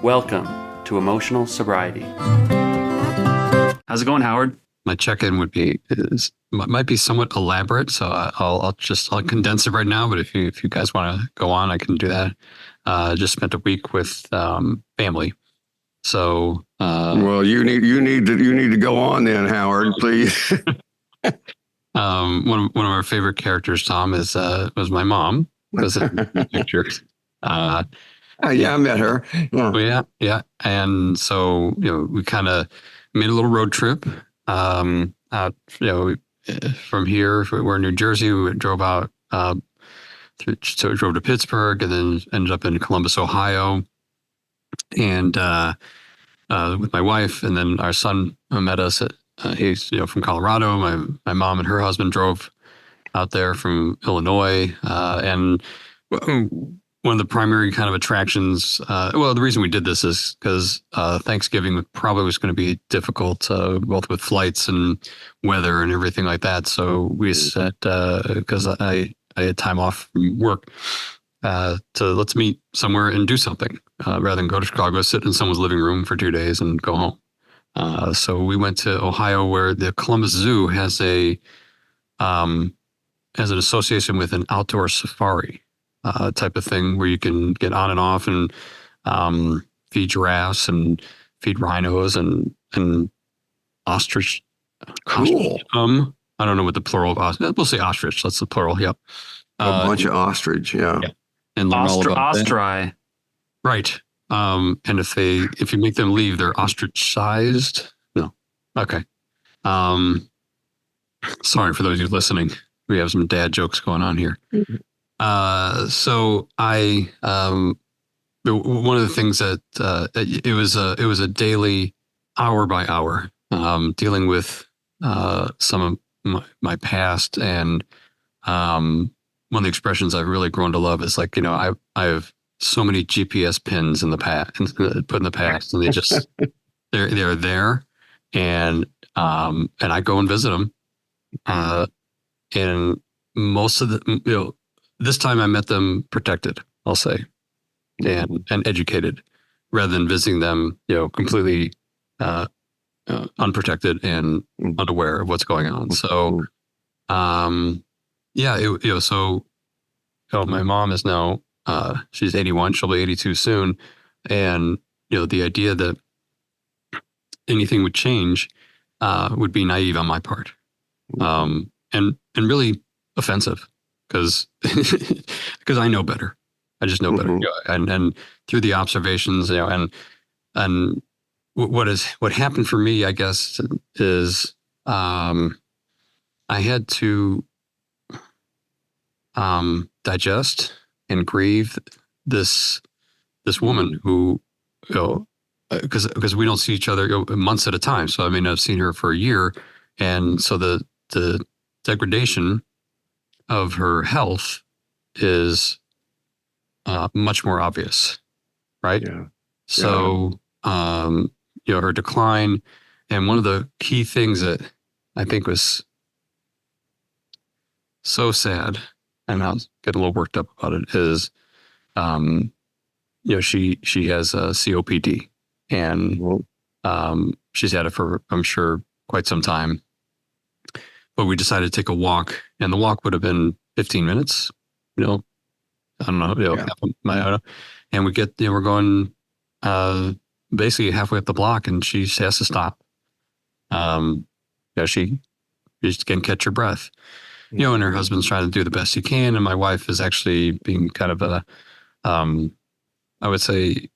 Welcome to Emotional Sobriety. How's it going, Howard? My check-in might be somewhat elaborate, so I'll condense it right now. But if you guys want to go on, I can do that. Just spent a week with family, so well, you need to go on then, Howard, please. one of our favorite characters, Tom, was my mom. Was a picture. Yeah, I met her. Yeah. And so, we kind of made a little road trip. Out, from here, we're in New Jersey. We drove out, so we drove to Pittsburgh, and then ended up in Columbus, Ohio, and with my wife, and then our son met us. He's from Colorado. My mom and her husband drove out there from Illinois, and one of the primary kind of attractions, the reason we did this is because Thanksgiving probably was going to be difficult, both with flights and weather and everything like that. So we said, because I had time off from work, let's meet somewhere and do something, rather than go to Chicago, sit in someone's living room for 2 days and go home. So we went to Ohio, where the Columbus Zoo has an association with an outdoor safari type of thing, where you can get on and off and feed giraffes and feed rhinos and ostrich. Cool. I don't know what the plural of ostrich. We'll say ostrich. That's the plural. Yep. A bunch of ostrich. Yeah. And Ostri. Right. And if you make them leave, they're ostracized. No. Okay. Sorry for those of you listening. We have some dad jokes going on here. Mm-hmm. So one of the things that it was a daily, hour by hour, dealing with some of my past, and one of the expressions I've really grown to love is, like, I have so many GPS pins in the past, put in the past, and they just they're there, and I go and visit them, and most of the this time I met them protected, I'll say, and educated, rather than visiting them, completely unprotected and unaware of what's going on. So, my mom is now, she's 81, she'll be 82 soon. And, the idea that anything would change would be naive on my part, and really offensive. Because I know better. I just know better. And through the observations, and what happened for me, I guess, is I had to digest and grieve this woman who, because we don't see each other months at a time. So I've seen her for a year, and so the degradation of her health is much more obvious, right? Yeah. So, her decline, and one of the key things that I think was so sad, and I was getting a little worked up about it, is, she has a COPD, and she's had it for, I'm sure, quite some time. But we decided to take a walk, and the walk would have been 15 minutes, I don't know, and we get, we're going basically halfway up the block, and she has to stop. She just can't catch her breath, and her husband's trying to do the best he can, and my wife is actually being kind of I would say,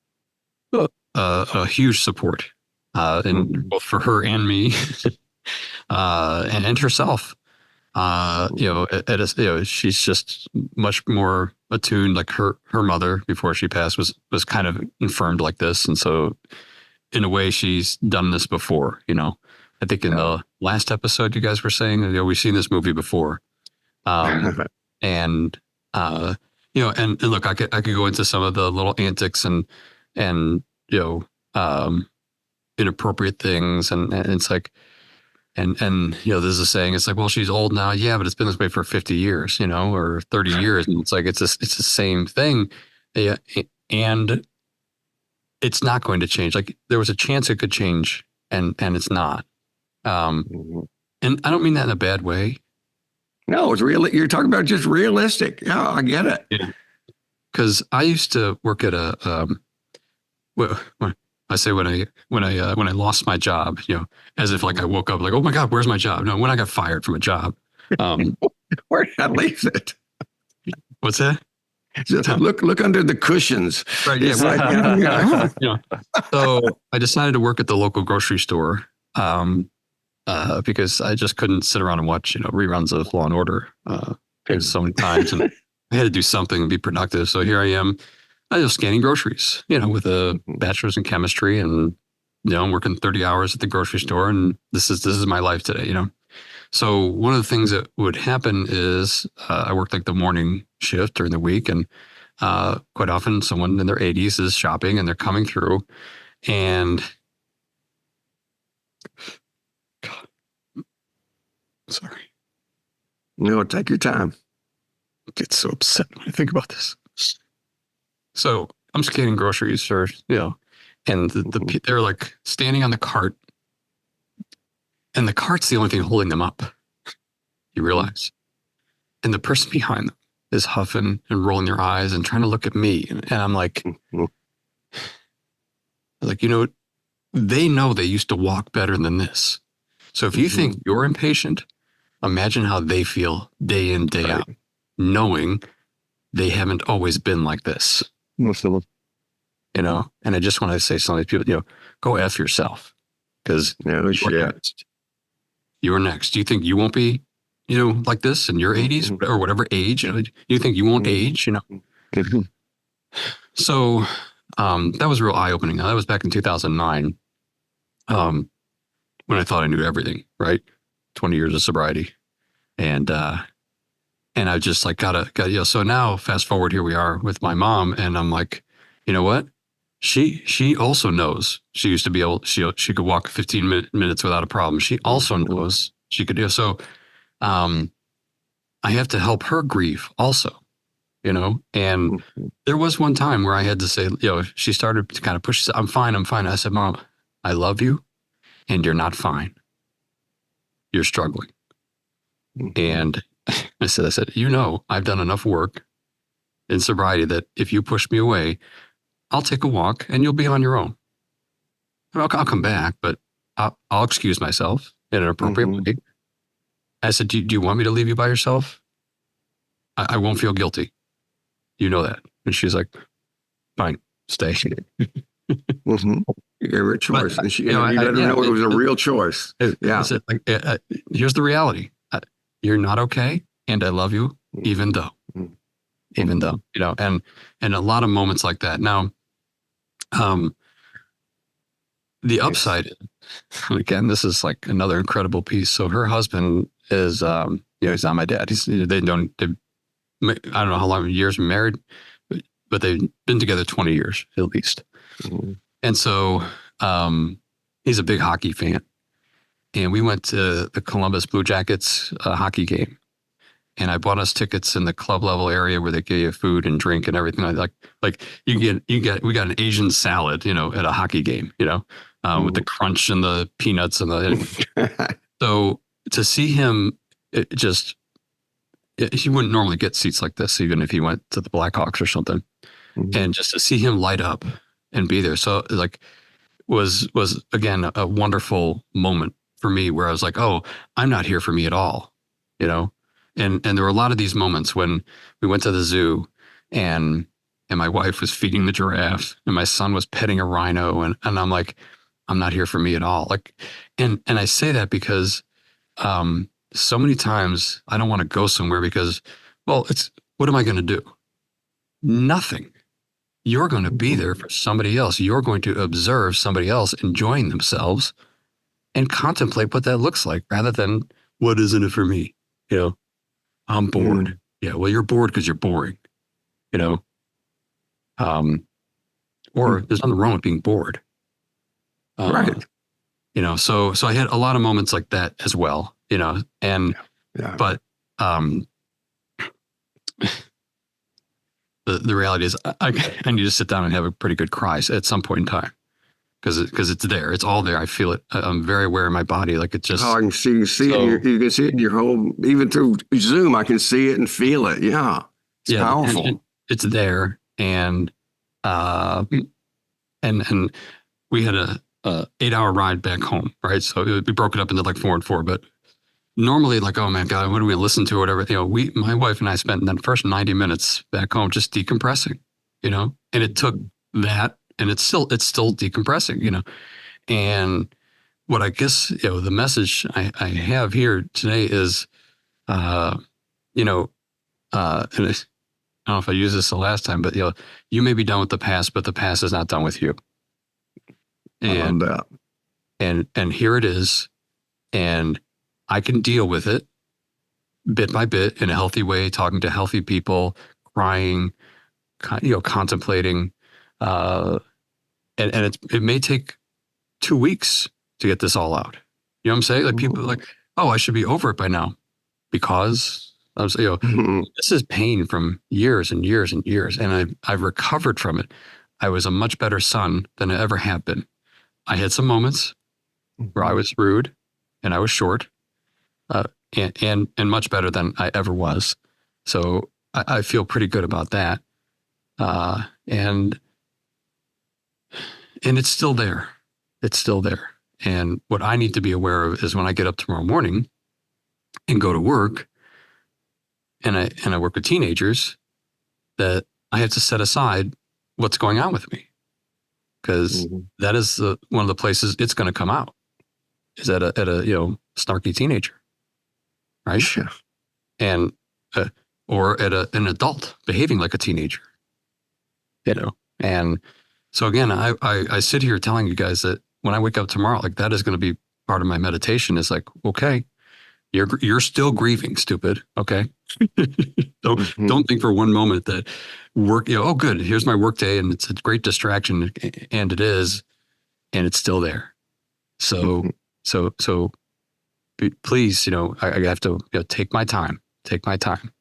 a huge support, in both for her and me. And herself, she's just much more attuned. Like her mother, before she passed, was kind of infirmed like this, and so in a way she's done this before. I think in the last episode you guys were saying, we've seen this movie before, and look, I could go into some of the little antics and inappropriate things, and it's like. And there's a saying, it's like, well, she's old now. Yeah, but it's been this way for 50 years, or 30 years. And it's like, it's the same thing. Yeah. And it's not going to change. Like there was a chance it could change, and it's not. Mhm. And I don't mean that in a bad way. No, it's real. You're talking about just realistic. Yeah, I get it. Yeah. Because I used to work at a well, when I say when I lost my job, as if like I woke up like, oh my God, where's my job? No, when I got fired from a job. Where did I leave it? What's that? Just look under the cushions. Right. Yeah. It's like, yeah. So I decided to work at the local grocery store because I just couldn't sit around and watch, reruns of Law and Order so many times, and I had to do something and be productive. So here I am, I was scanning groceries, with a bachelor's in chemistry, and I'm working 30 hours at the grocery store, and this is my life today. So one of the things that would happen is I worked like the morning shift during the week, and quite often someone in their 80s is shopping and they're coming through, and God, sorry. No, take your time. I get so upset when I think about this. So I'm scanning groceries, or and they're like standing on the cart, and the cart's the only thing holding them up. You realize, and the person behind them is huffing and rolling their eyes and trying to look at me, and I'm like, they know they used to walk better than this. So if you think you're impatient, imagine how they feel day in, day out, knowing they haven't always been like this. Most of them. And I just want to say something to people, go F yourself, because you're next. Do you think you won't be, like this in your 80s or whatever age? You think you won't age, So that was real eye-opening. Now, that was back in 2009 when I thought I knew everything, right? 20 years of sobriety. And I just like got so now fast forward, here we are with my mom, and I'm like, you know what? She also knows she used to be able, she could walk 15 minutes without a problem. She also knows she could do so. I have to help her grieve also, and there was one time where I had to say, she started to kind of push, I'm fine. I said, Mom, I love you, and you're not fine. You're struggling. And I said, I've done enough work in sobriety that if you push me away, I'll take a walk and you'll be on your own. I'll come back, but I'll excuse myself in an appropriate way. I said, do you want me to leave you by yourself? I won't feel guilty. You know that. And she's like, fine, stay. You gave her a choice. And you let her know it was a real choice. Here's the reality. You're not okay, and I love you, even though, and a lot of moments like that. Now, the upside, again, this is like another incredible piece. So her husband is, he's not my dad. I don't know how long years married, but they've been together 20 years at least. And so, he's a big hockey fan. And we went to the Columbus Blue Jackets hockey game, and I bought us tickets in the club level area where they gave you food and drink and everything. We got an Asian salad, at a hockey game, with the crunch and the peanuts and so to see him, he wouldn't normally get seats like this, even if he went to the Blackhawks or something, and just to see him light up and be there. So was again, a wonderful moment for me, where I was like, oh, I'm not here for me at all, and there were a lot of these moments when we went to the zoo, and my wife was feeding the giraffe and my son was petting a rhino, and I'm like, I'm not here for me at all. And I say that because so many times I don't want to go somewhere because, well, what am I going to do? Nothing. You're going to be there for somebody else. You're going to observe somebody else enjoying themselves and contemplate what that looks like, rather than what is in it for me. I'm bored. Yeah, well, you're bored because you're boring. Or there's nothing wrong with being bored. Right. So I had a lot of moments like that as well. But the reality is I need to sit down and have a pretty good cry at some point in time. Because it's there, it's all there. I feel it. I'm very aware of my body. Like it just. Oh, I can see it. You can see it in your whole, even through Zoom. I can see it and feel it. Yeah, it's powerful. And it's there, and we had a 8-hour ride back home, right? So we broke it up into like 4 and 4. But normally, like, oh man, God, what do we listen to or whatever? My wife and I spent the first 90 minutes back home just decompressing, and it took that. And it's still decompressing, and what I guess, the message I have here today is, and I don't know if I used this the last time, but, you may be done with the past, but the past is not done with you. And, and here it is. And I can deal with it bit by bit in a healthy way, talking to healthy people, crying, contemplating, and it may take 2 weeks to get this all out. You know what I'm saying? Like people are like, oh, I should be over it by now because I was, this is pain from years and years and years. And I've recovered from it. I was a much better son than I ever have been. I had some moments where I was rude and I was short, and much better than I ever was. So I feel pretty good about that. And it's still there. It's still there. And what I need to be aware of is when I get up tomorrow morning and go to work, and I work with teenagers, that I have to set aside what's going on with me, because that is one of the places it's going to come out, is at a snarky teenager, right? Yeah. And or at an adult behaving like a teenager, and. So again, I sit here telling you guys that when I wake up tomorrow, like that is going to be part of my meditation. Is like, okay, you're still grieving, stupid. Okay, don't think for one moment that work. Oh, good. Here's my work day, and it's a great distraction, and it is, and it's still there. So please, I have to take my time. Take my time,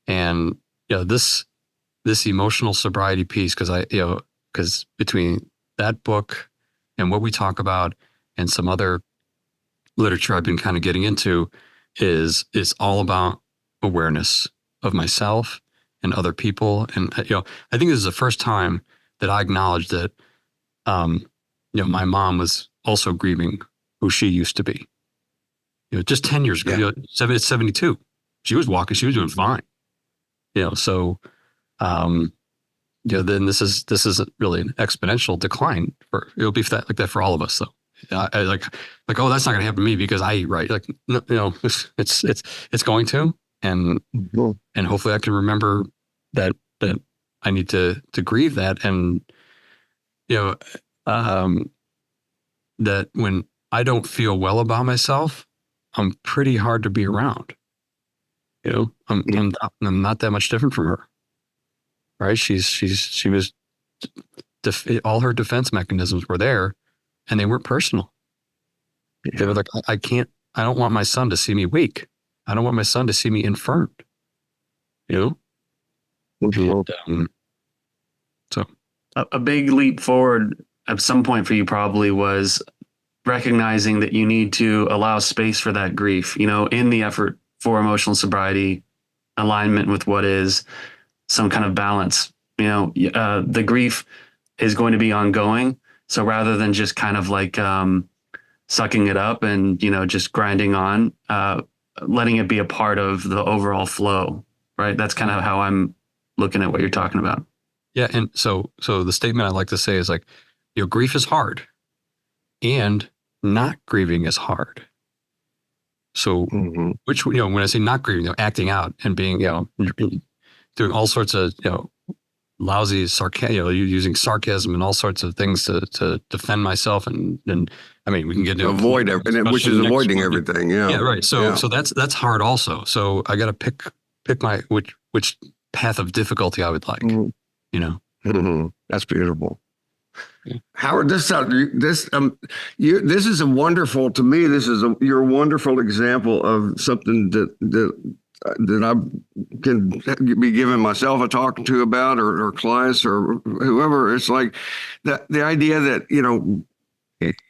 and this emotional sobriety piece, because between that book and what we talk about and some other literature I've been kind of getting into is all about awareness of myself and other people. And, I think this is the first time that I acknowledged that, my mom was also grieving who she used to be, just 10 years ago, 72, she was walking, she was doing fine, so, then this is really an exponential decline it'll be like that for all of us. So I like, oh, that's not going to happen to me because I eat right. Like, no, it's going to, and hopefully I can remember that I need to grieve that. And, that when I don't feel well about myself, I'm pretty hard to be around. I'm not that much different from her. Right. She was, all her defense mechanisms were there, and they weren't personal. They were like, I don't want my son to see me weak. I don't want my son to see me infirmed. And, so a big leap forward at some point for you probably was recognizing that you need to allow space for that grief, in the effort for emotional sobriety, alignment with what is, some kind of balance. The grief is going to be ongoing. So rather than just kind of like sucking it up and, just grinding on, letting it be a part of the overall flow, right? That's kind of how I'm looking at what you're talking about. Yeah. And so the statement I like to say is like, grief is hard, and not grieving is hard. So which, when I say not grieving, acting out and being, doing all sorts of, lousy using sarcasm and all sorts of things to defend myself. And I mean, we can get to avoid everything, which is avoiding everything. Yeah. Yeah. Right. So that's hard also. So I got to pick my, which path of difficulty I would like, That's beautiful. Yeah. Howard, this is a wonderful, to me, you're a wonderful example of something that that I can be giving myself a talking to about, or clients or whoever. It's like the idea that,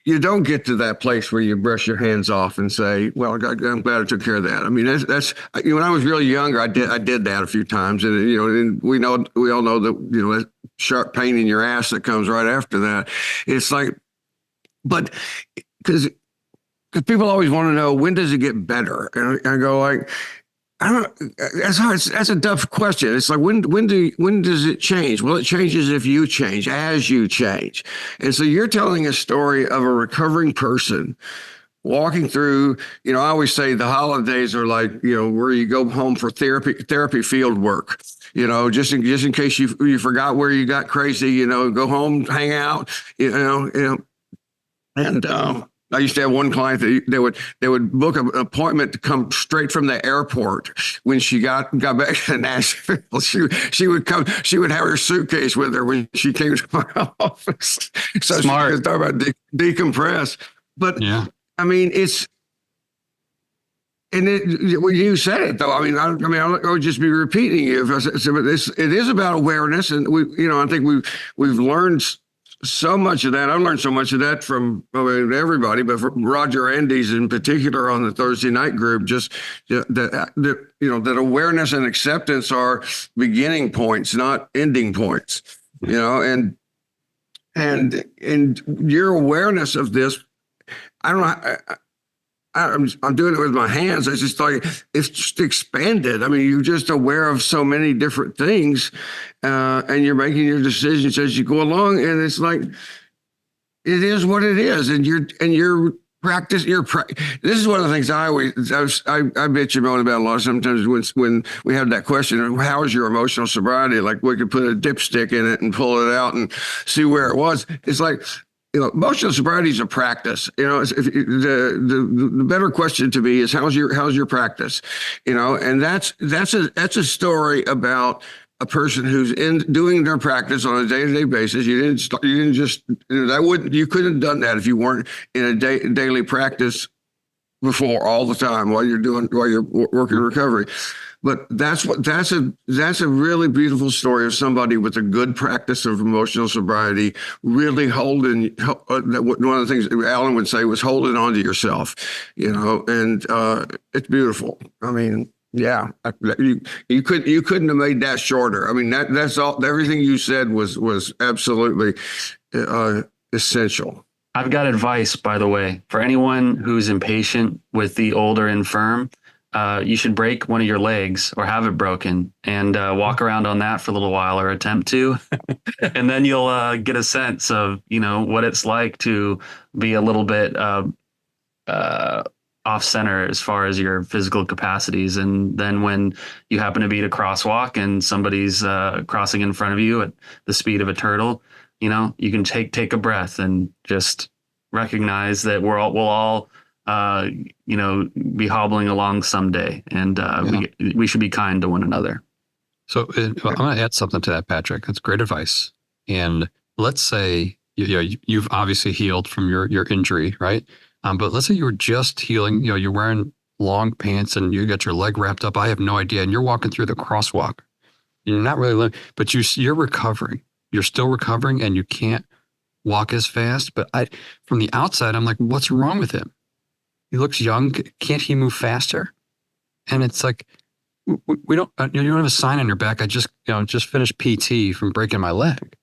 you don't get to that place where you brush your hands off and say, well, I'm glad I took care of that. I mean, that's when I was really younger, I did that a few times. And, and we all know that, that sharp pain in your ass that comes right after that. It's like, but because people always want to know, when does it get better? And I go like, I don't. That's hard. That's a tough question. It's like, when does it change? Well, it changes if you change, as you change. And so you're telling a story of a recovering person walking through. I always say the holidays are like, where you go home for therapy field work. Just in case you forgot where you got crazy. Go home, hang out. And I used to have one client that they would book an appointment to come straight from the airport. When she got back to Nashville, she would come. She would have her suitcase with her when she came to my office. So Smart. She could talk about decompress. But Yeah. I mean, it's. And when you said it, though, I would just be repeating you. It is about awareness, and I think we've learned so much of that. I've learned so much of that from everybody, but from Roger Andes in particular on the Thursday night group. Just that awareness and acceptance are beginning points, not ending points. And your awareness of this, I don't know. I'm doing it with my hands. It's just like, it's just expanded. I mean, you're just aware of so many different things, and you're making your decisions as you go along. And it's like, it is what it is. And your practice, this is one of the things I bitch and moan about a lot sometimes when we have that question, how is your emotional sobriety? Like, we could put a dipstick in it and pull it out and see where it was. It's like, emotional sobriety is a practice. The better question to me is, how's your practice? And that's a story about a person who's doing their practice on a day-to-day basis. You didn't just you couldn't have done that if you weren't in a daily practice before, all the time while you're working recovery. But that's a really beautiful story of somebody with a good practice of emotional sobriety, really one of the things Allen would say was holding on to yourself, and it's beautiful. I mean, yeah, you couldn't have made that shorter. I mean, that's all. Everything you said was absolutely essential. I've got advice, by the way, for anyone who's impatient with the old or infirm. You should break one of your legs or have it broken and walk around on that for a little while, or attempt to. And then you'll get a sense of, what it's like to be a little bit off center as far as your physical capacities. And then when you happen to be at a crosswalk and somebody's crossing in front of you at the speed of a turtle, you can take a breath and just recognize that we'll all be hobbling along someday, and we should be kind to one another. So I'm going to add something to that, Patrick. That's great advice. And let's say you've obviously healed from your injury, right? But let's say you were just healing. You're wearing long pants and you got your leg wrapped up. I have no idea, and you're walking through the crosswalk. You're not really, but you're recovering. You're still recovering, and you can't walk as fast. But from the outside, I'm like, what's wrong with him? He looks young. Can't he move faster? And it's like, we don't. You don't have a sign on your back. I just finished PT from breaking my leg,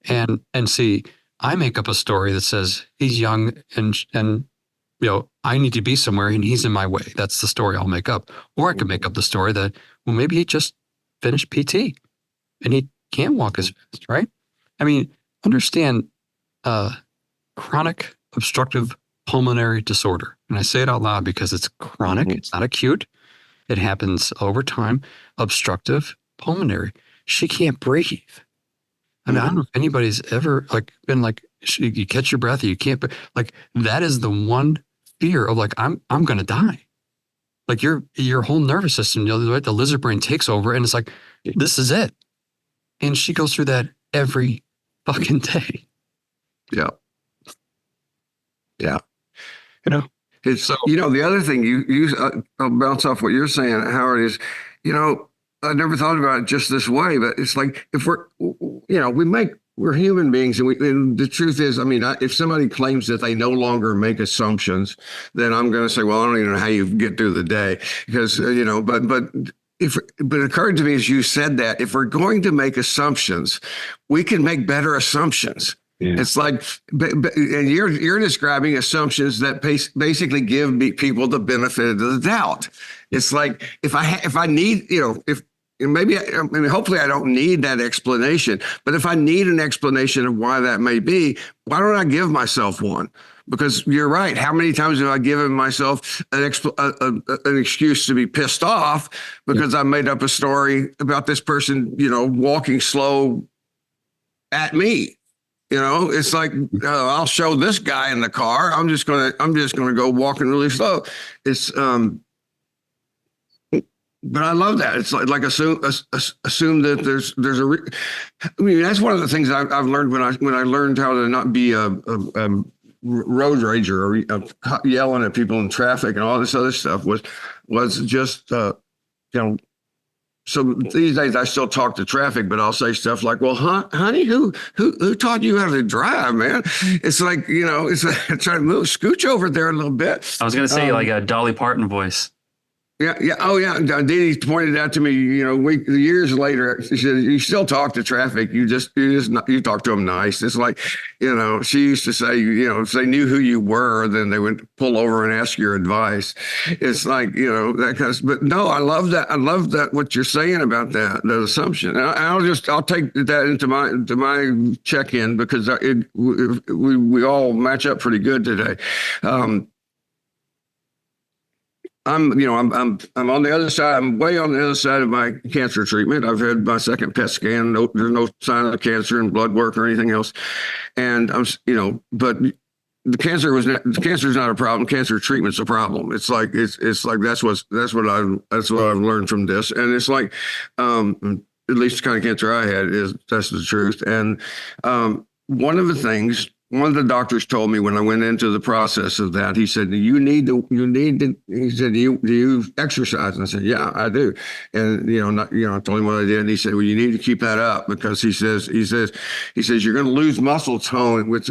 and see, I make up a story that says he's young and I need to be somewhere and he's in my way. That's the story I'll make up. Or I could make up the story that, well, maybe he just finished PT and he can't walk as fast, right? I mean, understand chronic obstructive pulmonary disorder. And I say it out loud because it's chronic. It's not acute. It happens over time. Obstructive pulmonary. She can't breathe. I mean, I don't know if anybody's ever been you catch your breath, you can't, that is the one fear of I'm going to die. Like your whole nervous system, the lizard brain takes over and it's like, this is it. And she goes through that every fucking day. Yeah. Yeah. It's, So the other thing I'll bounce off what you're saying, Howard, is, I never thought about it just this way, but it's like if we're human beings, and the truth is, I mean, if somebody claims that they no longer make assumptions, then I'm going to say, well, I don't even know how you get through the day, because but it occurred to me as you said that if we're going to make assumptions, we can make better assumptions. Yeah. It's like, and you're describing assumptions that basically give people the benefit of the doubt. It's like if I need, hopefully I don't need that explanation, but if I need an explanation of why that may be, why don't I give myself one? Because you're right. How many times have I given myself an excuse to be pissed off because I made up a story about this person, walking slow at me? It's like, I'll show this guy in the car. I'm just gonna go walking really slow. It's but I love that. It's like assume that there's that's one of the things I've learned when I learned how to not be a road rager or yelling at people in traffic and all this other stuff was just So these days I still talk to traffic, but I'll say stuff like, "Well, honey, who taught you how to drive, man?" It's like, it's trying to scooch over there a little bit. I was going to say like a Dolly Parton voice. Yeah. Oh, yeah. Dee pointed out to me, years later, she said, "You still talk to traffic. You talk to them nice." It's like, she used to say, if they knew who you were, then they would pull over and ask your advice. It's like, that kind of. But no, I love that. I love that what you're saying about that assumption. I'll take that into my check-in because we all match up pretty good today. I'm on the other side. I'm way on the other side of my cancer treatment. I've had my second PET scan. There's no sign of cancer and blood work or anything else. And but the cancer is not a problem. Cancer treatment's a problem. It's like that's what I've learned from this. And it's like, at least the kind of cancer I had that's the truth. And one of the doctors told me when I went into the process of that, he said, he said, do you exercise? And I said, yeah, I do. And, I told him what I did. And he said, well, you need to keep that up because he says, you're going to lose muscle tone with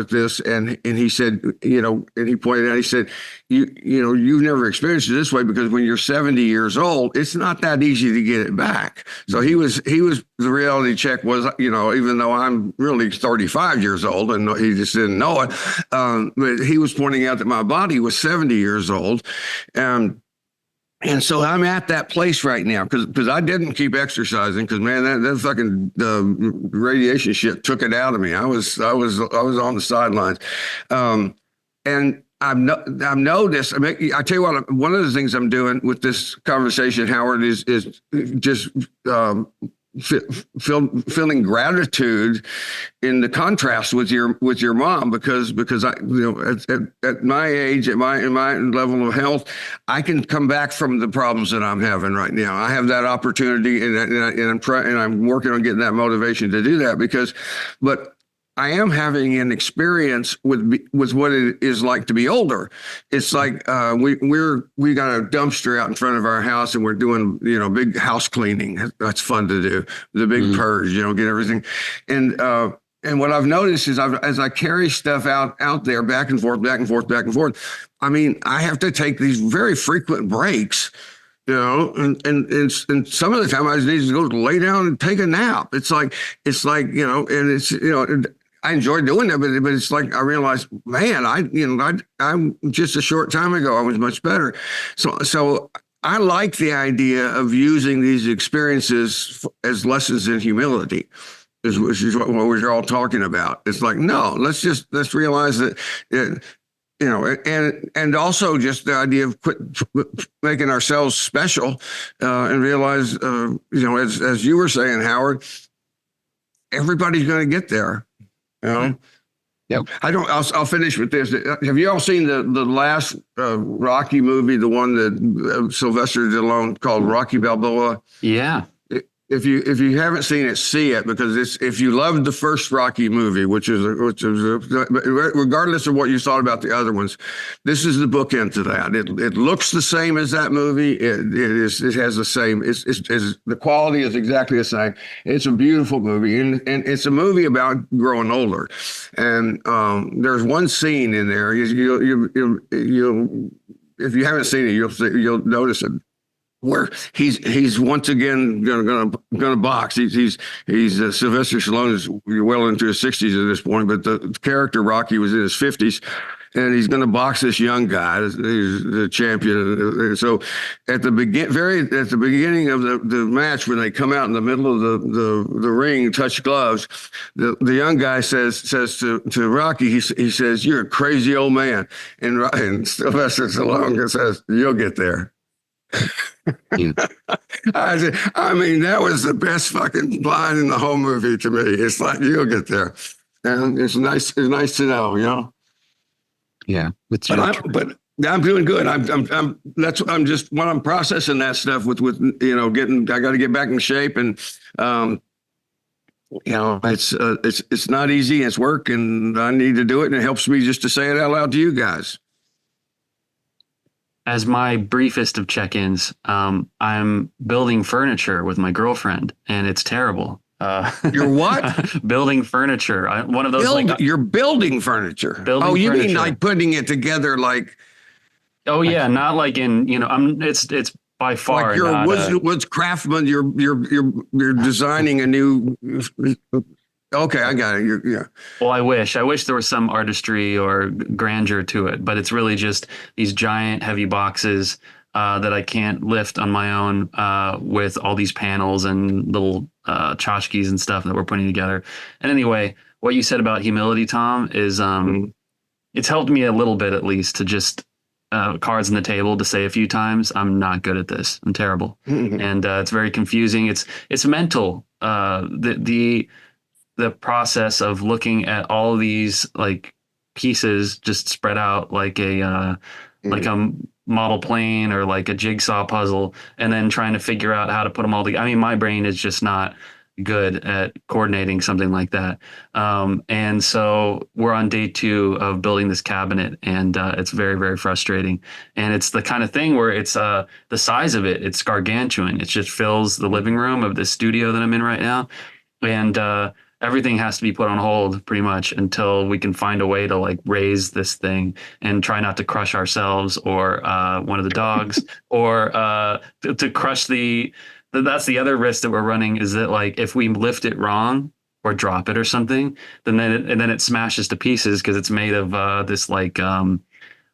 this. And he said, and he pointed out, he said, you've never experienced it this way because when you're 70 years old, it's not that easy to get it back. So the reality check was, even though I'm really 35 years old and he just didn't know it. But he was pointing out that my body was 70 years old. And so I'm at that place right now because I didn't keep exercising because, man, that fucking radiation shit took it out of me. I was on the sidelines. And I've noticed, I tell you what, one of the things I'm doing with this conversation, Howard, is just feeling gratitude in the contrast with your mom because I at my age in my level of health I can come back from the problems that I'm having right now. I have that opportunity and I'm working on getting that motivation to do that but I am having an experience with what it is like to be older. It's like we got a dumpster out in front of our house and we're doing big house cleaning. That's fun to do. The big purge, get everything. And what I've noticed is as I carry stuff out there back and forth. I mean, I have to take these very frequent breaks. And some of the time I just need to go lay down and take a nap. It's like and it's I enjoy doing that, but it's like I realized, man, I'm just a short time ago I was much better. So I like the idea of using these experiences as lessons in humility, which is what we're all talking about. It's like, no, let's realize that. And also just the idea of quit making ourselves special and realize, as you were saying, Howard, everybody's going to get there. Yep. I'll finish with this. Have you all seen the last Rocky movie, the one that Sylvester Stallone called Rocky Balboa? Yeah. if you haven't seen it, see it, because if you loved the first Rocky movie, which is regardless of what you thought about the other ones, this is the bookend to that. It looks the same as that movie. It has the same. The quality is exactly the same. It's a beautiful movie, and it's a movie about growing older. And there's one scene in there. You'll if you haven't seen it, you'll notice it, where he's once again gonna box. He's Sylvester Stallone is well into his 60s at this point, but the character Rocky was in his 50s, and he's gonna box this young guy. He's the champion. So at the beginning of the match, when they come out in the middle of the ring, touch gloves, the young guy says to Rocky, he says, "You're a crazy old man," and Sylvester Stallone says, "You'll get there." Yeah. I mean, that was the best fucking line in the whole movie to me. It's like, you'll get there, and it's nice to know, you know. Yeah, but I'm doing good. I'm just when I'm processing that stuff with you know, I got to get back in shape, and you know, it's not easy. It's work, and I need to do it, and it helps me just to say it out loud to you guys. As my briefest of check-ins, I'm building furniture with my girlfriend, and it's terrible. You're what? Building furniture. One of those. You're building furniture. You furniture. Mean like putting it together, like? Oh yeah, not like in, you know. It's by far like you're not woods craftsman. You're designing a new. Okay, I got it. Yeah. Well, I wish there was some artistry or grandeur to it, but it's really just these giant heavy boxes that I can't lift on my own with all these panels and little tchotchkes and stuff that we're putting together. And anyway, what you said about humility, Tom, is it's helped me a little bit, at least, to just cards on the table to say a few times, I'm not good at this. I'm terrible. And it's very confusing. It's mental. The process of looking at all these like pieces just spread out like a model plane or like a jigsaw puzzle, and then trying to figure out how to put them all together. I mean, my brain is just not good at coordinating something like that. And so we're on day 2 of building this cabinet, and it's very, very frustrating. And it's the kind of thing where it's the size of it's gargantuan. It just fills the living room of the studio that I'm in right now. And everything has to be put on hold pretty much until we can find a way to like raise this thing and try not to crush ourselves or one of the dogs or to crush that's the other risk that we're running, is that like if we lift it wrong or drop it or something, then it smashes to pieces because it's made of this like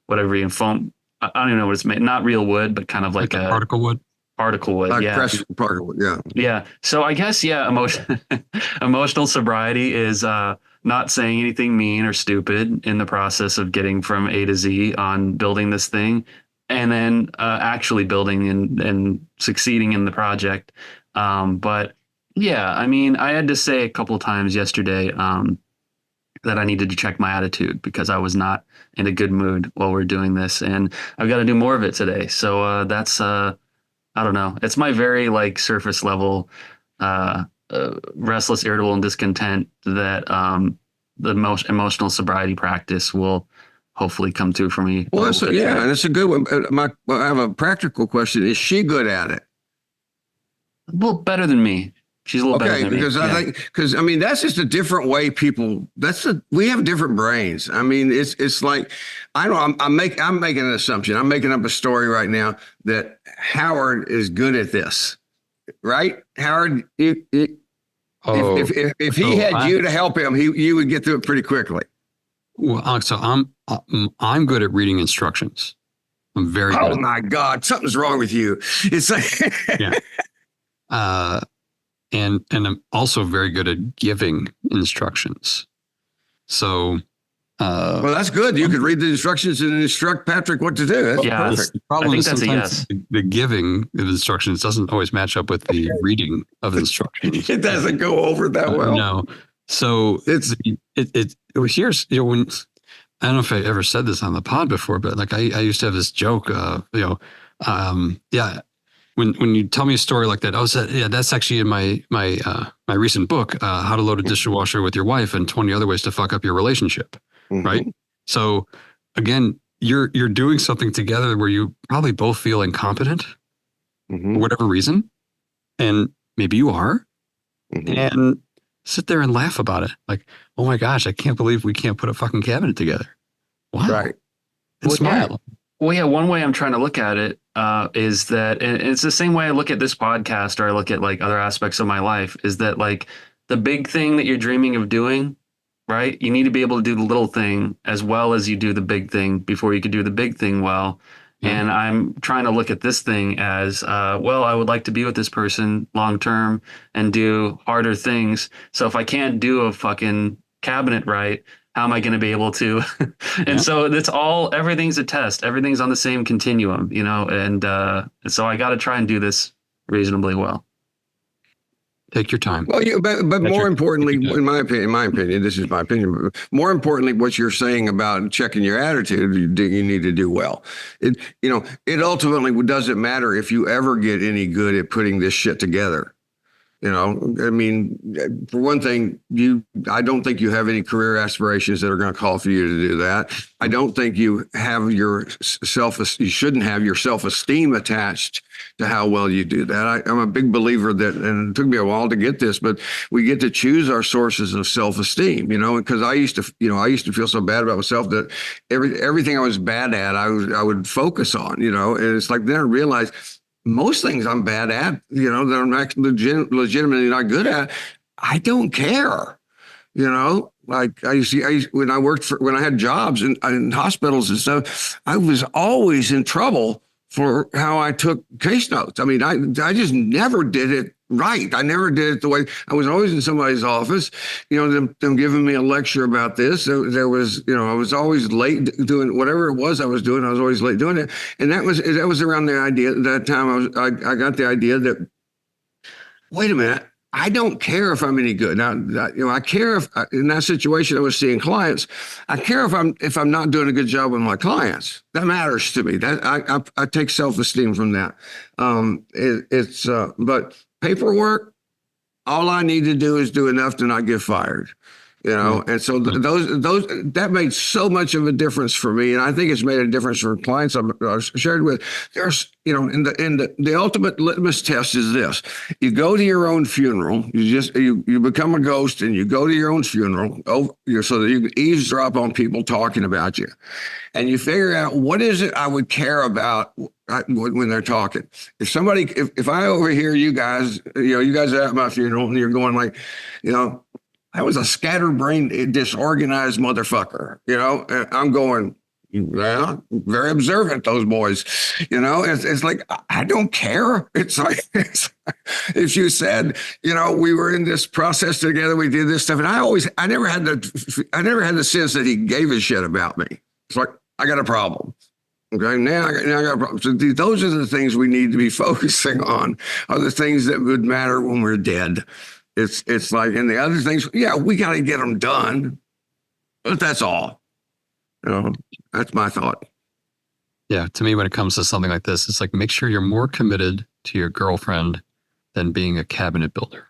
whatever foam. I don't even know what it's made. Not real wood, but kind of like a particle wood. Particle wood, like yeah. Pressure particle wood, yeah. Yeah. So I guess, yeah, emotional sobriety is not saying anything mean or stupid in the process of getting from A to Z on building this thing, and then actually building and succeeding in the project. But yeah, I mean, I had to say a couple of times yesterday that I needed to check my attitude because I was not in a good mood while we're doing this, and I've got to do more of it today. So that's I don't know. It's my very like surface level, restless, irritable, and discontent that the most emotional sobriety practice will hopefully come through for me. Well, yeah, and it's a good one. I have a practical question. Is she good at it? Well, better than me. She's a little better than me. Because I mean, that's just a different way we have different brains. I mean, it's like, I don't know, I'm making an assumption. I'm making up a story right now that Howard is good at this, right? Howard, if he had you to help him, you would get through it pretty quickly. Well, Alex, so I'm good at reading instructions. I'm very good. Oh my God, something's wrong with you. It's like, yeah. And I'm also very good at giving instructions. So, well, that's good. You could read the instructions and instruct Patrick what to do. That's perfect. The problem is that's sometimes the giving of instructions doesn't always match up with the reading of instructions. It doesn't go over that well. No. So here's, when, I don't know if I ever said this on the pod before, but like I used to have this joke, when you tell me a story like that, that's actually in my recent book, How to Load a Dishwasher with Your Wife and 20 Other Ways to Fuck Up Your Relationship. Mm-hmm. Right. So again, you're doing something together where you probably both feel incompetent Mm-hmm. for whatever reason. And maybe you are. Mm-hmm. And sit there and laugh about it. Like, oh my gosh, I can't believe we can't put a fucking cabinet together. Wow. Right. And Well, smile. Well, yeah, one way I'm trying to look at it is that, and it's the same way I look at this podcast or I look at like other aspects of my life, is that like the big thing that you're dreaming of doing, right? You need to be able to do the little thing as well as you do the big thing before you could do the big thing well. Yeah. And I'm trying to look at this thing as, well, I would like to be with this person long term and do harder things. So if I can't do a fucking cabinet right, how am I going to be able to? And so it's everything's a test. Everything's on the same continuum, you know, and so I got to try and do this reasonably well. Take your time. Well, but more importantly, in my opinion, this is my opinion. But more importantly, what you're saying about checking your attitude, you need to do well. It ultimately doesn't matter if you ever get any good at putting this shit together. You know, I mean, for one thing, I don't think you have any career aspirations that are going to call for you to do that. I don't think you have you shouldn't have your self-esteem attached to how well you do that. I'm a big believer that, and it took me a while to get this, but we get to choose our sources of self-esteem, you know, because I used to feel so bad about myself that everything I was bad at, I would focus on, you know, and it's like, then I realized most things I'm bad at, you know, that I'm actually legitimately not good at, I don't care. You know, like when I had jobs in hospitals and stuff, I was always in trouble for how I took case notes. I mean, I just never did it right. I never did it the way. I was always in somebody's office, you know, them giving me a lecture about this. There was, you know, I was always late doing whatever it was I was doing. I was always late doing it. And that was around the idea at that time. I got the idea that, wait a minute, I don't care if I'm any good. Now, you know, I care if in that situation I was seeing clients. I care if I'm not doing a good job with my clients. That matters to me. That I take self-esteem from that. But paperwork, all I need to do is do enough to not get fired. You know, and so that made so much of a difference for me, and I think it's made a difference for clients I've shared with. There's, you know, the ultimate litmus test is this: you go to your own funeral, you become a ghost, and you go to your own funeral, so that you can eavesdrop on people talking about you, and you figure out what is it I would care about when they're talking. If I overhear you guys, you know, you guys are at my funeral, and you're going like, you know, I was a scatterbrained, disorganized motherfucker, you know, and I'm going, yeah, very observant, those boys, you know, it's like, I don't care. It's like, if you said, you know, we were in this process together, we did this stuff. And I never had the sense that he gave a shit about me. It's like, I got a problem. Okay, now I got a problem. So those are the things we need to be focusing on, are the things that would matter when we're dead. It's like, and the other things, yeah, we got to get them done, but that's all. You know, that's my thought. Yeah, to me, when it comes to something like this, it's like, make sure you're more committed to your girlfriend than being a cabinet builder.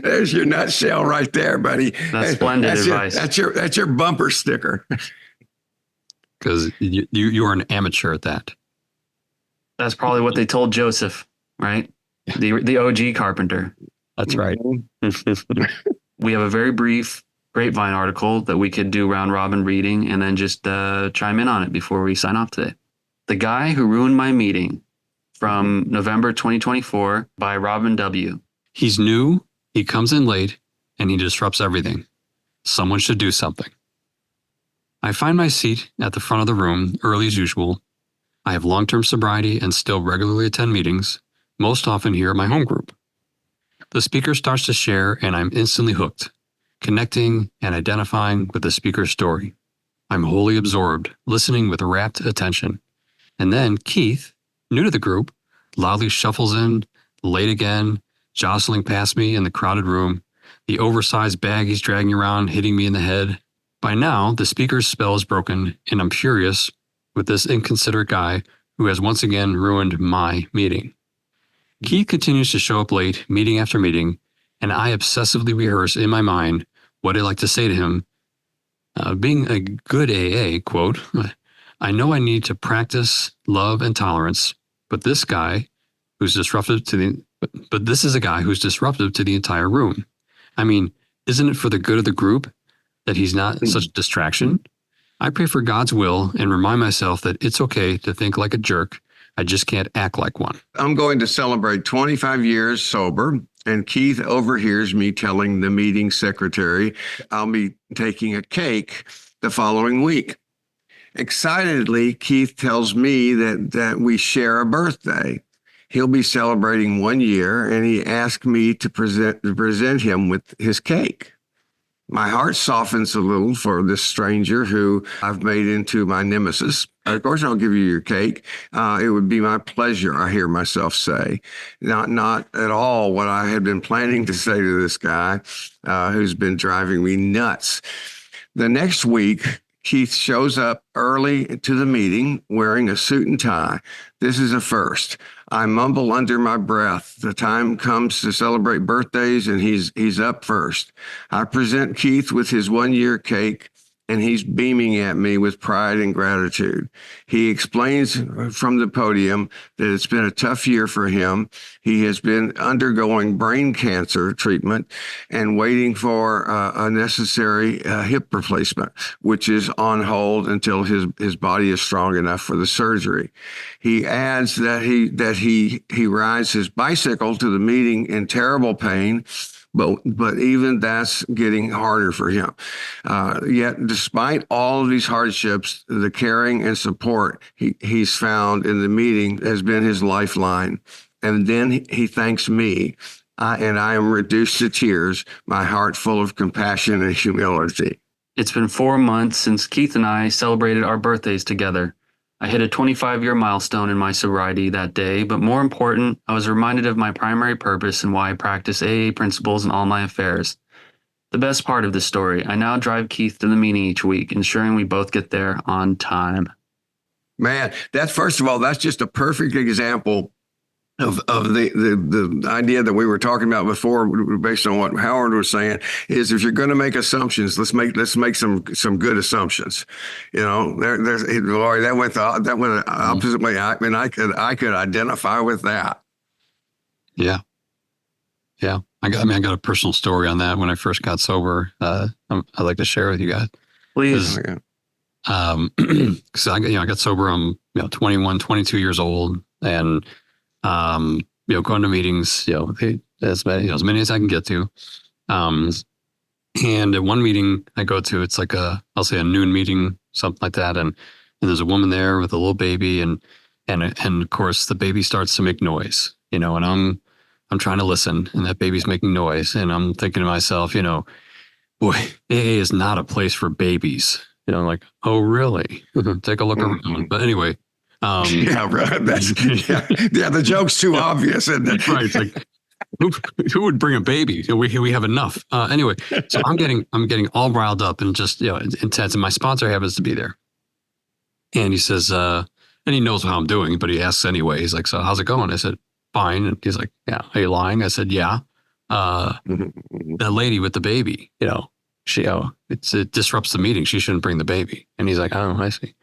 There's your nutshell right there, buddy. That's splendid advice. That's your bumper sticker. Because you are an amateur at that. That's probably what they told Joseph, right? The OG carpenter. That's right. We have a very brief Grapevine article that we could do round robin reading and then just chime in on it before we sign off today. The Guy Who Ruined My Meeting, from November 2024 by Robin W. He's new, he comes in late, and he disrupts everything. Someone should do something. I find my seat at the front of the room early as usual. I have long-term sobriety and still regularly attend meetings, most often here at my home group. The speaker starts to share and I'm instantly hooked, connecting and identifying with the speaker's story. I'm wholly absorbed, listening with rapt attention. And then Keith, new to the group, loudly shuffles in, late again, jostling past me in the crowded room, the oversized bag he's dragging around hitting me in the head. By now, the speaker's spell is broken and I'm furious with this inconsiderate guy who has once again ruined my meeting. Keith continues to show up late, meeting after meeting, and I obsessively rehearse in my mind what I'd like to say to him. Being a good AA, quote, I know I need to practice love and tolerance, but this is a guy who's disruptive to the entire room. I mean, isn't it for the good of the group that he's not such a distraction? I pray for God's will and remind myself that it's okay to think like a jerk. I just can't act like one. I'm going to celebrate 25 years sober, and Keith overhears me telling the meeting secretary I'll be taking a cake the following week. Excitedly, Keith tells me that we share a birthday. He'll be celebrating 1 year, and he asked me to present him with his cake. My heart softens a little for this stranger who I've made into my nemesis. Of course, I'll give you your cake. It would be my pleasure, I hear myself say. Not at all what I had been planning to say to this guy who's been driving me nuts. The next week, Keith shows up early to the meeting wearing a suit and tie. This is a first. I mumble under my breath. The time comes to celebrate birthdays, and he's up first. I present Keith with his 1 year cake, and he's beaming at me with pride and gratitude. He explains from the podium that it's been a tough year for him. He has been undergoing brain cancer treatment and waiting for a necessary hip replacement, which is on hold until his body is strong enough for the surgery. He adds that he rides his bicycle to the meeting in terrible pain, but even that's getting harder for him. Yet, despite all of these hardships, the caring and support he's found in the meeting has been his lifeline. And then he thanks me, and I am reduced to tears, my heart full of compassion and humility. It's been 4 months since Keith and I celebrated our birthdays together. I hit a 25-year milestone in my sobriety that day, but more important, I was reminded of my primary purpose and why I practice AA principles in all my affairs. The best part of this story, I now drive Keith to the meeting each week, ensuring we both get there on time. Man, first of all, that's just a perfect example of the idea that we were talking about before, based on what Howard was saying, is if you're going to make assumptions, let's make some good assumptions. You know, that went opposite way. I mean, I could identify with that. Yeah. I got a personal story on that when I first got sober. I'd like to share with you guys. Please. Because I got sober. I'm 21, 22 years old, and going to meetings, as many as I can get to. And at one meeting I go to, it's like I'll say a noon meeting, something like that. And there's a woman there with a little baby, and of course the baby starts to make noise, and I'm trying to listen, and that baby's making noise, and I'm thinking to myself, boy, AA is not a place for babies. Like, oh really? Take a look around. But anyway. Yeah, right. The joke's too obvious, isn't it? Right. It's like, who would bring a baby? We have enough. Anyway, so I'm getting all riled up and just intense. And my sponsor happens to be there, and he says, and he knows how I'm doing, but he asks anyway. He's like, "So how's it going?" I said, "Fine." And he's like, "Yeah, are you lying?" I said, "Yeah." The lady with the baby, she it disrupts the meeting. She shouldn't bring the baby. And he's like, "Oh, I see.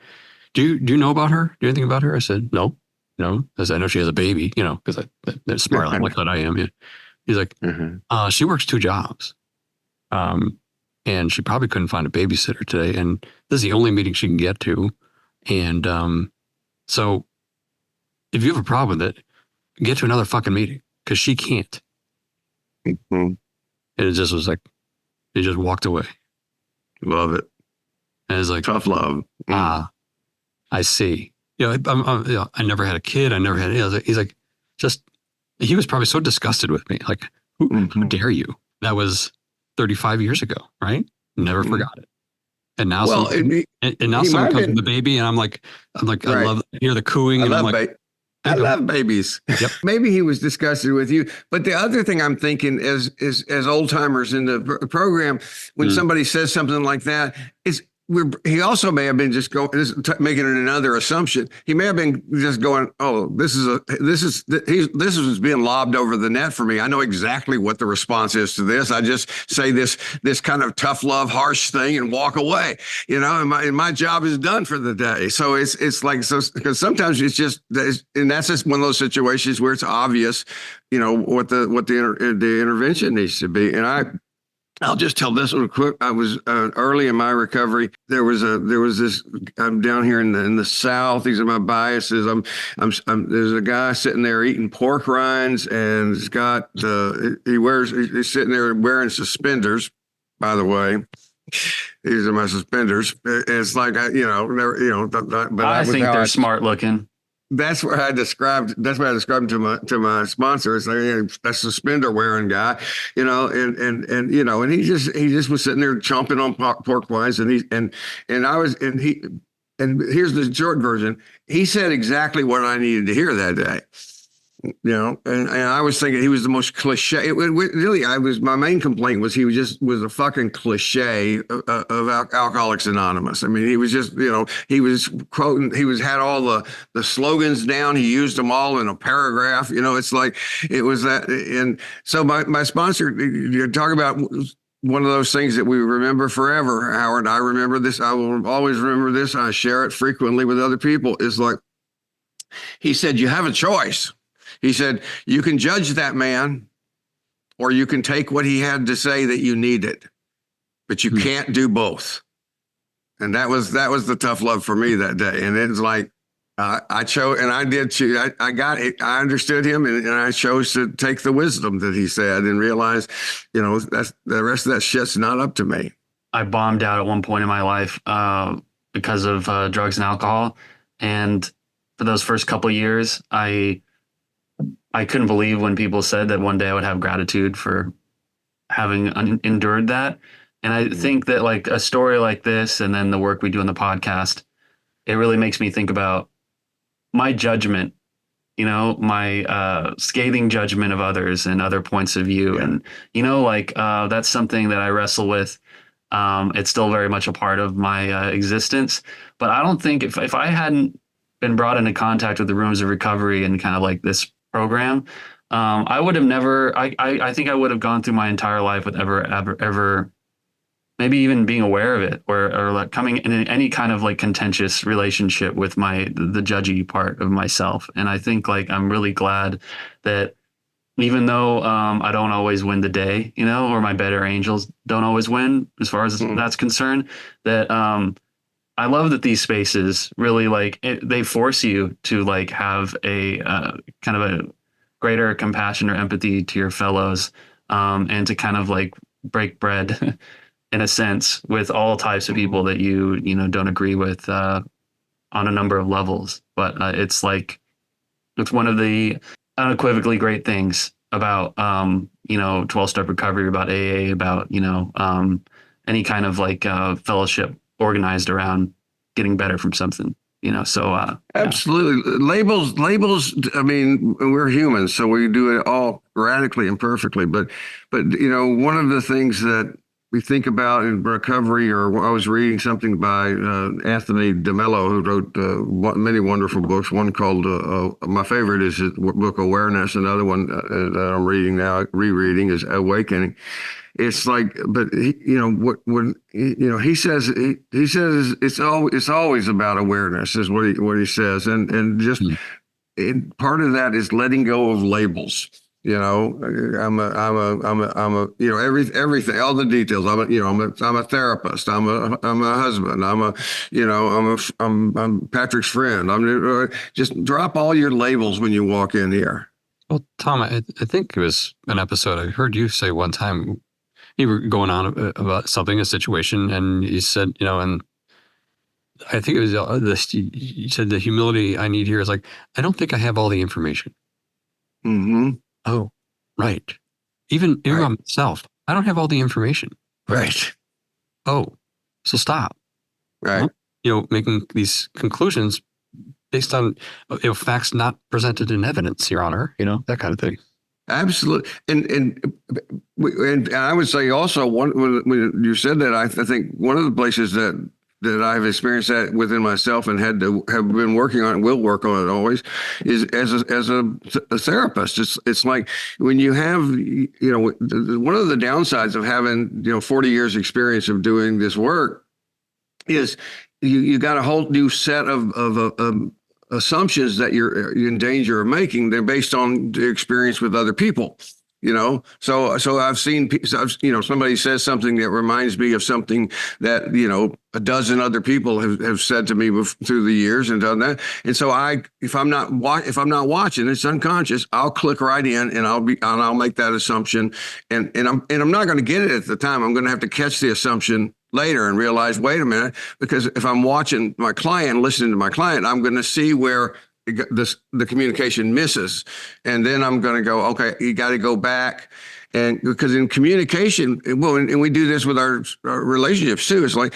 Do you know about her? Do you anything about her?" I said, "No." I said, "I know she has a baby, because they're smart like that I am." Yeah. He's like, she works 2 jobs. And she probably couldn't find a babysitter today. And this is the only meeting she can get to. And so if you have a problem with it, get to another fucking meeting, because she can't. And it just was like, he just walked away. Love it. And it's like, tough love. I see. I never had a kid. I never had. He's like, he was probably so disgusted with me. Like, who dare you? That was 35 years ago, right? Never forgot it. And now, someone comes with the baby, and I'm like, right. I hear the cooing, and I'm like, I love babies. Yep. Maybe he was disgusted with you. But the other thing I'm thinking is as old timers in the program, when somebody says something like that, is he also may have been just going, making another assumption. He may have been just going, "Oh, this is being lobbed over the net for me. I know exactly what the response is to this. I just say this kind of tough love, harsh thing and walk away. And my job is done for the day." So it's like, so because sometimes it's just, and that's just one of those situations where it's obvious, what the intervention needs to be. And I'll just tell this one quick. I was early in my recovery. There was this. I'm down here in the South. These are my biases. There's a guy sitting there eating pork rinds, and he's sitting there wearing suspenders. By the way, these are my suspenders. It's like but I think they're smart looking. That's what I described to my sponsor. It's like a suspender wearing guy, and he just was sitting there chomping on pork rinds, and here's the short version. He said exactly what I needed to hear that day. And I was thinking he was the most cliche. My main complaint was he was a fucking cliche of Alcoholics Anonymous. I mean, he was just, he was quoting, had all the slogans down. He used them all in a paragraph. It's like, it was that. And so my sponsor, you talk about one of those things that we remember forever, Howard. I remember this. I will always remember this. I share it frequently with other people. Is like, he said, you have a choice. He said, you can judge that man, or you can take what he had to say that you needed, but you can't do both. And that was the tough love for me that day. And it's like, I chose, and I did choose. I got it. I understood him, and I chose to take the wisdom that he said and realize, that's the rest of that shit's not up to me. I bombed out at one point in my life because of drugs and alcohol. And for those first couple of years, I couldn't believe when people said that one day I would have gratitude for having endured that. And I think that like a story like this, and then the work we do on the podcast, it really makes me think about my judgment, my scathing judgment of others and other points of view. Yeah. And, that's something that I wrestle with. It's still very much a part of my existence. But I don't think if I hadn't been brought into contact with the rooms of recovery and kind of like this program, I would have never, I think I would have gone through my entire life with ever, maybe even being aware of it or like coming in any kind of like contentious relationship with the judgy part of myself. And I think like, I'm really glad that even though I don't always win the day, or my better angels don't always win as far as that's concerned, that I love that these spaces really they force you to like have a kind of a greater compassion or empathy to your fellows, and to kind of like break bread in a sense with all types of people that you don't agree with on a number of levels. But it's one of the unequivocally great things about 12-step recovery, about AA, about any kind of like fellowship organized around getting better from something, so absolutely. Labels, I mean, we're humans, so we do it all radically and perfectly, but one of the things that we think about in recovery, or I was reading something by Anthony DeMello, who wrote many wonderful books. One called, my favorite is his book Awareness. Another one that I'm reading now, rereading, is Awakening. It's like, but he says it's always about awareness, is what he says, and just and part of that is letting go of labels. I'm a everything, all the details. I'm a therapist. I'm a husband. I'm Patrick's friend. Just drop all your labels when you walk in here. Well, Tom, I think it was an episode I heard you say one time. You were going on about something, a situation, and you said, and I think it was this. You said the humility I need here is like, I don't think I have all the information. Mm-hmm. Oh, right. Even on myself, I don't have all the information. Right. Oh, so stop. Right. Making these conclusions based on facts not presented in evidence, Your Honor. That kind of thing. Absolutely. And I would say also, when you said that, I think one of the places that that I've experienced that within myself and have been working on it, will work on it always, is as a therapist. It's like when you have, one of the downsides of having, 40 years experience of doing this work is you got a whole new set of assumptions that you're in danger of making. They're based on the experience with other people. So I've seen, somebody says something that reminds me of something that, a dozen other people have said to me through the years and done that. And so if I'm not watching, it's unconscious, I'll click right in and I'll make that assumption. And I'm not going to get it at the time. I'm going to have to catch the assumption later and realize, wait a minute, because if I'm watching my client, listening to my client, I'm going to see where the communication misses. And then I'm going to go, okay, you got to go back. And because in communication, well, and we do this with our relationships too. It's like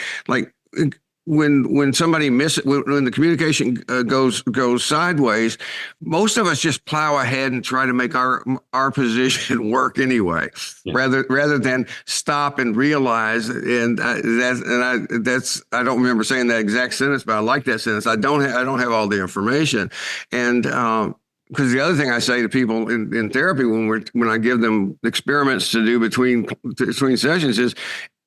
when somebody misses, when the communication goes sideways, most of us just plow ahead and try to make our position work anyway, rather than stop and realize. And I don't remember saying that exact sentence, but I like that sentence. I don't have all the information, and because the other thing I say to people in therapy when I give them experiments to do between sessions is,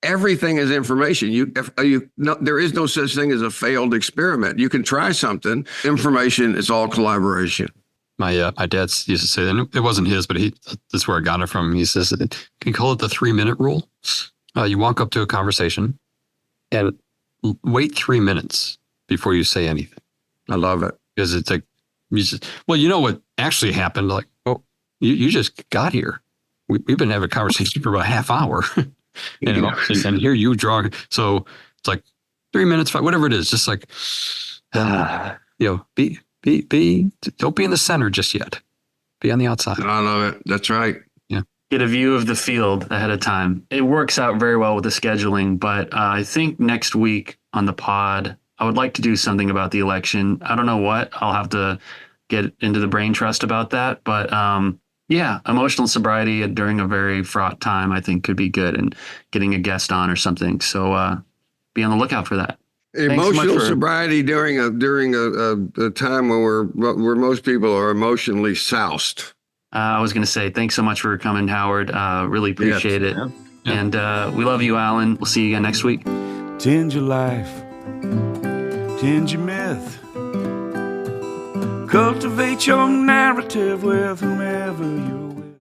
everything is information. There is no such thing as a failed experiment. You can try something. Information is all collaboration. My dad used to say that. It wasn't his, but that's where I got it from. He says that you can call it the 3-minute rule. You walk up to a conversation and wait 3 minutes before you say anything. I love it. Because it's like, you know what actually happened? Like, oh, you just got here. We've been having a conversation for about a half hour. And here you draw. So it's like 3 minutes, whatever it is, just like, don't be in the center just yet. Be on the outside. I love it. That's right. Yeah. Get a view of the field ahead of time. It works out very well with the scheduling, but I think next week on the pod, I would like to do something about the election. I don't know what. I'll have to get into the brain trust about that. But emotional sobriety during a very fraught time, I think, could be good, and getting a guest on or something. So be on the lookout for that. Emotional sobriety during a time where most people are emotionally soused. I was going to say, thanks so much for coming, Howard. Really appreciate it. Yeah. And we love you, Allen. We'll see you again next week. Tend your life. Tend your myth. Cultivate your narrative with whomever you